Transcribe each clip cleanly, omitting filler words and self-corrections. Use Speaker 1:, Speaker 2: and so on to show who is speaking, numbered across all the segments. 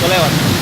Speaker 1: Lewat.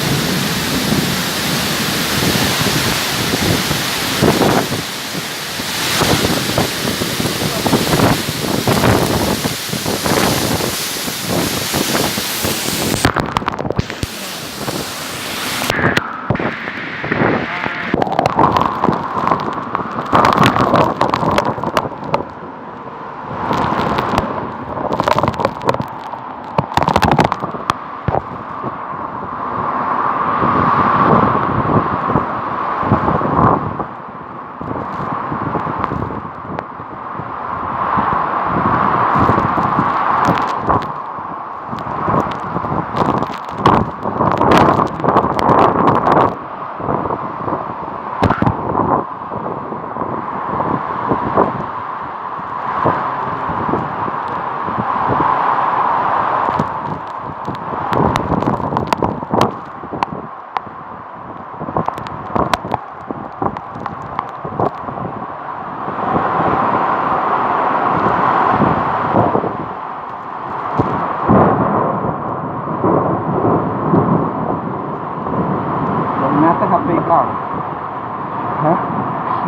Speaker 2: Hah?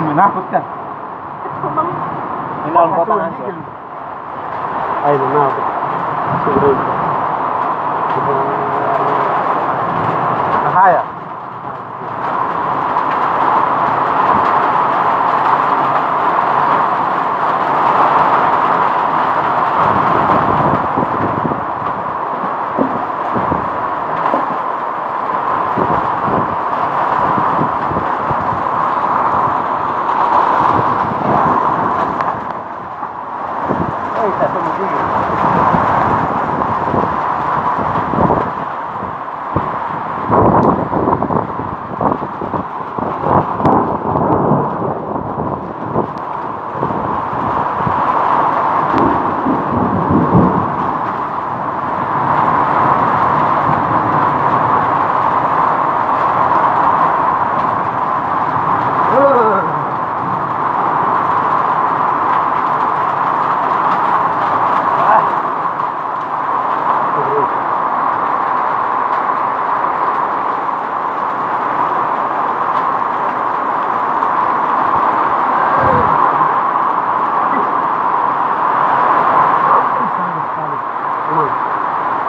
Speaker 2: Menakutkan.
Speaker 1: Ini dalam kota Angin.
Speaker 2: Ayo menakut. Bahaya.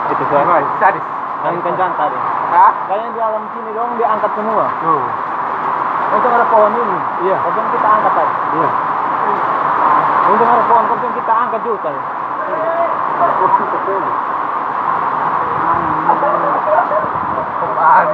Speaker 1: Itu suara
Speaker 2: sadis.
Speaker 1: angin kencang tadi.
Speaker 2: Hah?
Speaker 1: Kayaknya di alam sini dong diangkat semua.
Speaker 2: Oh.
Speaker 1: Untung ada pohon ini.
Speaker 2: Iya.
Speaker 1: Kemudian kita angkat tadi.
Speaker 2: Iya.
Speaker 1: Untung ada pohon, kemudian kita angkat juga.
Speaker 2: Kok ada